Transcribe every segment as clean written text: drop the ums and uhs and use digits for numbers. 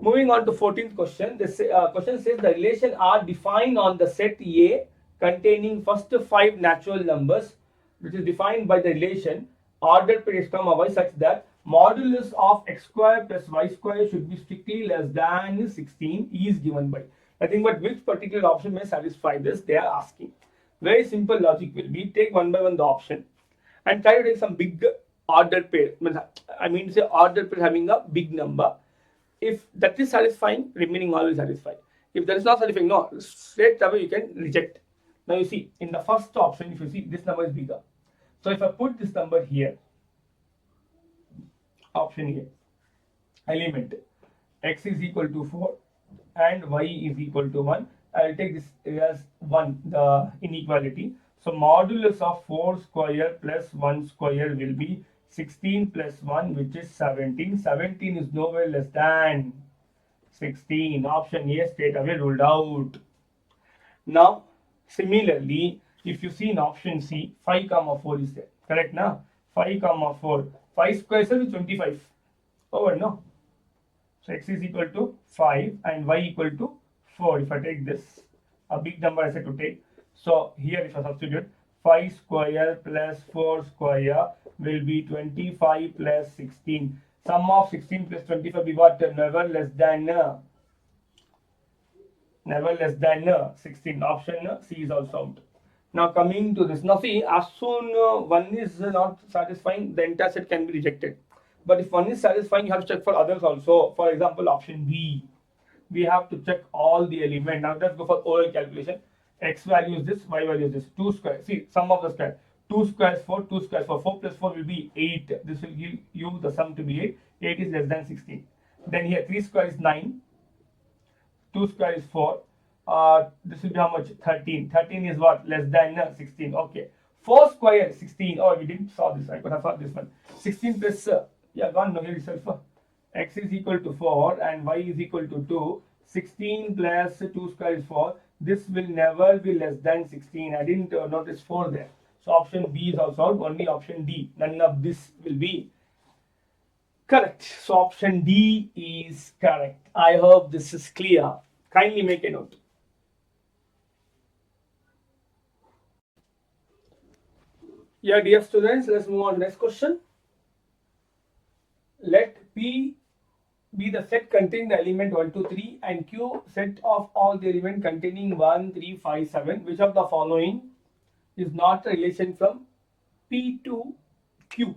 Moving on to 14th question. This question says the relation R defined on the set A containing first 5 natural numbers, which is defined by the relation ordered per x comma y such that modulus of x square plus y square should be strictly less than 16 is given by. Nothing but which particular option may satisfy this, they are asking. Very simple logic will be take one by one the option and try to take some big ordered pair. I mean to say ordered pair having a big number. If that is satisfying, remaining all will satisfy. If that is not satisfying, no, straight away you can reject. Now you see, in the first option, if you see this number is bigger. So if I put this number here, option here, element x is equal to 4 and y is equal to 1, I will take this as 1, the inequality. So modulus of 4 square plus 1 square will be 16 plus 1, which is 17. 17 is nowhere less than 16. Option A straight away ruled out. Now, similarly, if you see in option C, 5 comma 4 is there. Correct now? 5 comma 4. 5 square is 25. Over, no? So x is equal to 5 and y equal to 4. If I take this, a big number I said to take. So here if I substitute, 5 square plus 4 square will be 25 plus 16. Sum of 16 plus 25 will be what? Never less than 16. Option C is also out. Now coming to this. Now see, as soon one is not satisfying, the entire set can be rejected. But if one is satisfying, you have to check for others also. For example, option B. We have to check all the elements. Now let's go for oral calculation. X value is this, y value is this. 2 square. See, sum of the square. 2 squares 4, 2 squares 4. 4 plus 4 will be 8. This will give you the sum to be 8. 8 is less than 16. Then here 3 square is 9. 2 square is 4. This will be how much? 13. 13 is what? Less than 16. Okay. 4 square 16. Oh, we didn't saw this. I could have thought this one. 16 plus yeah, gone no here itself. X is equal to 4 and y is equal to 2. 16 plus 2 square is 4. This will never be less than 16. I didn't notice 4 there. So option B is also out. Only option D. None of this will be correct. So option D is correct. I hope this is clear. Kindly make a note. Yeah, dear students, let's move on to the next question. Let P be the set containing the element 1, 2, 3 and Q set of all the elements containing 1, 3, 5, 7. Which of the following is not a relation from P to Q?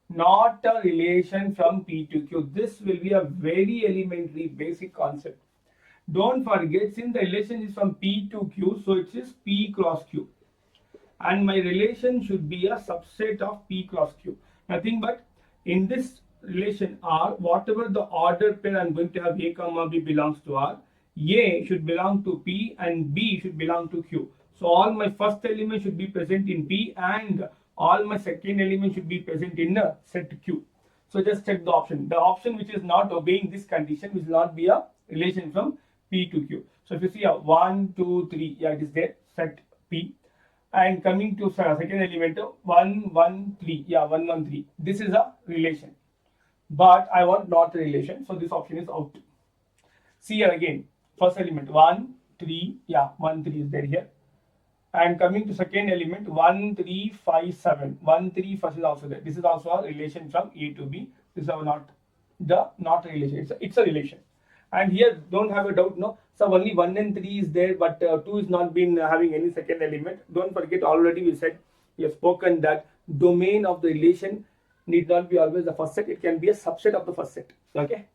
Not a relation from P to Q. This will be a very elementary basic concept. Don't forget, since the relation is from P to Q, so it is P cross Q. And my relation should be a subset of P cross Q. Nothing but in this relation R, whatever the ordered pair I'm going to have A comma B belongs to R, A should belong to P and B should belong to Q. So all my first element should be present in P and all my second element should be present in set Q. So just check the option. The option which is not obeying this condition will not be a relation from P to Q. So if you see a 1, 2, 3, yeah, it is there, set P. And coming to second element, 1, 1, 3, yeah, 1, 1, 3. This is a relation. But I want not a relation, so this option is out. See here again, first element 1, 3, yeah, 1, 3 is there here. And coming to second element 1, 3, 5, 7. 1, 3 first is also there. This is also a relation from A to B. This is not a relation. It's a relation. And here don't have a doubt, no. So only 1 and 3 is there, but 2 is not been having any second element. Don't forget, already we said, we have spoken that domain of the relation need not be always the first set. It can be a subset of the first set. Okay.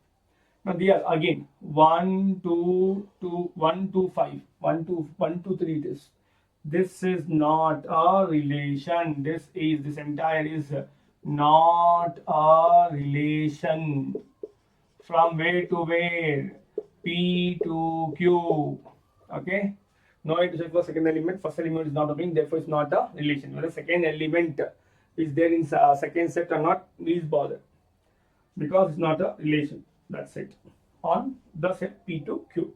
Now here again 1, 2, 2, 1, 2, 5, 1, 2, 1, 2, 3 it is. This is not a relation. This entire is not a relation. From where to where? P to Q. Okay. No need to check for second element. First element is not obeying, therefore it's not a relation. Whether second element is there in second set or not, please bother, because it's not a relation. That's it on the set P to Q.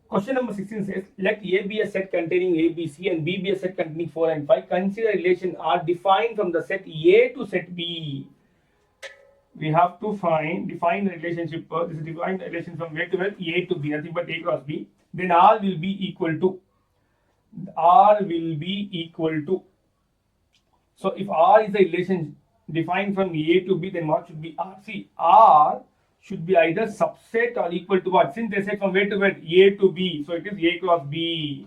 Question number 16 says, let A be a set containing A, B, C and B be a set containing 4 and 5. Consider relation R defined from the set A to set B. we have to define the relationship. This is define the relation from where to where, A to B, nothing but A cross B. Then R will be equal to. So if R is a relation defined from A to B, then what should be R? See, R should be either subset or equal to what? Since they said from where to where, A to B, so it is A cross B.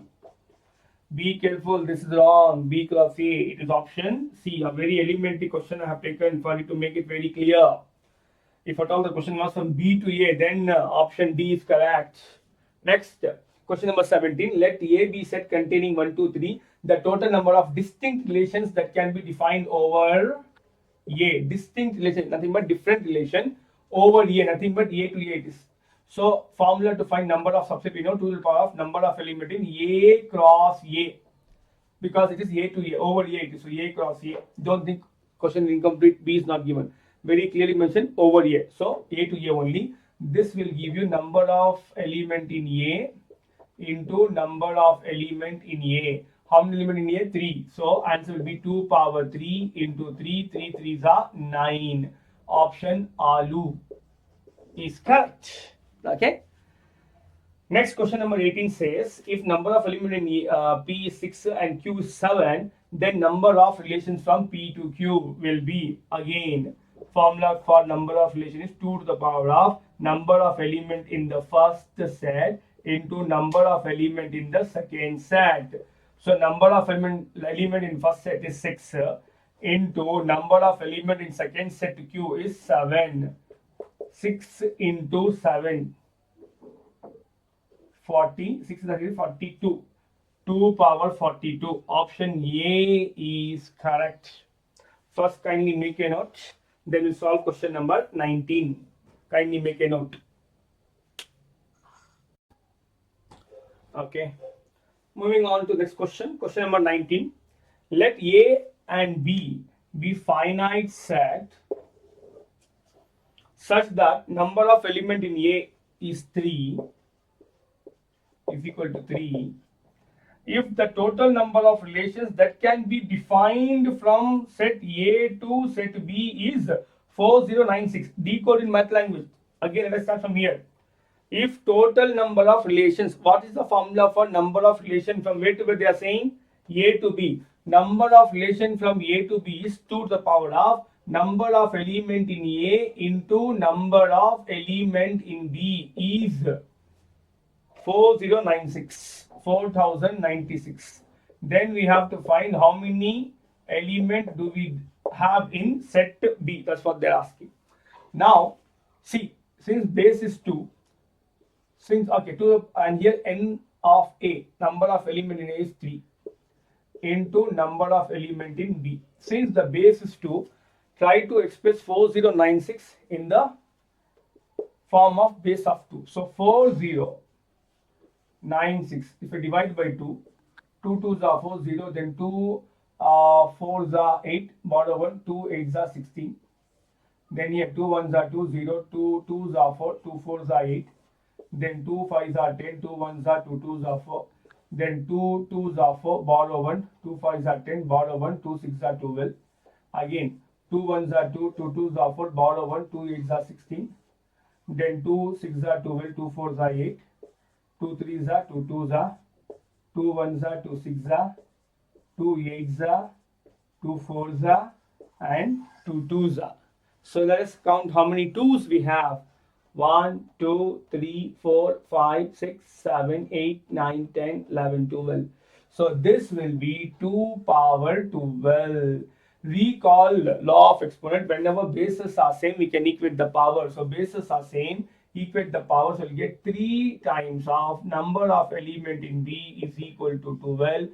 Be careful, this is wrong. B cross A. It is option C. A very elementary question I have taken for you to make it very clear. If at all the question was from B to A, then option D is correct. Next, question number 17. Let A be set containing 1, 2, 3. The total number of distinct relations that can be defined over A. Distinct relation, nothing but different relation over A, nothing but A to A it is. So formula to find number of subset, we know 2 to the power of number of element in A cross A, because it is A to A, over A it is, so A cross A. Don't think question is incomplete, B is not given. Very clearly mentioned over A, so A to A only. This will give you number of element in A into number of element in A. How many element in A? 3. So answer will be 2 power 3 into 3. 3 3s are 9. Option Alu is correct. Okay. Next question number 18 says, if number of element in P is 6 and Q is 7, then number of relations from P to Q will be, again, formula for number of relation is 2 to the power of number of element in the first set into number of element in the second set. So number of element in first set is 6 into number of element in second set Q is 7. 6 into 7, 40, 6 is 42, 2 power 42. Option A is correct. First, kindly make a note, then we'll solve question number 19. Kindly make a note. Okay, moving on to next question. Question number 19. Let A and B be finite set such that number of element in A is 3 is equal to 3 if the total number of relations that can be defined from set A to set B is 4096. Decode in math language. Again, let's start from here. If total number of relations, what is the formula for number of relation from where to where they are saying? A to B. Number of relation from A to B is 2 to the power of number of element in A into number of element in B is 4096. Then we have to find how many element do we have in set B. That's what they're asking. Now, see, since base is 2, and here n of A, number of element in A is 3 into number of element in B. Since the base is 2, try to express 4096 in the form of base of 2. So 4096, if I divide by 2, 2 2s are 4, 0, then 2 4s are 8, borrow 1, 2 8s are 16. Then here 2 1s are 2, 0, 2 2s are 4, 2 4s are 8. Then 2 5s are 10, 2 1s are 2, 2s are 4. Then 2 2s are 4, borrow 1, 2 5s are 10, borrow 1, 2 6s are 12. Again, 2 1s are 2, 2 2s are 4, borrow 1, 2 8s are 16. Then 2 6s are 12, 2 4s are 8. 2 3s are 2 2s are 2 1s are 2 6s are 2 8s are 2 4s are and 2 2s are. So let us count how many 2s we have. 1 2 3 4 5 6 7 8 9 10 11 12. So this will be 2 power 12. Recall law of exponent. Whenever bases are same, we can equate the power. So bases are same, equate the power, so we'll get 3 times of number of element in B is equal to 12.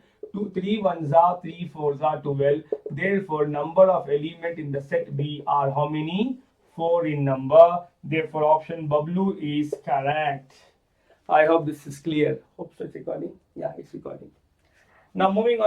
3 1s are 3 4s are 12. Therefore, number of element in the set B are how many? 4 in number. Therefore, option Bablu is correct. I hope this is clear. Hope so it's recording. Yeah, it's recording. Now moving on.